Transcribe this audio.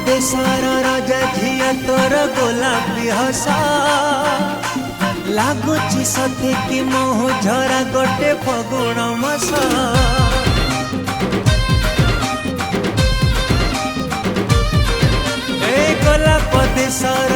देशर राजा झिया तोर गोलापी हस लगुच सते कि मोह झरा गोटे फगुण मस गोलाप देशर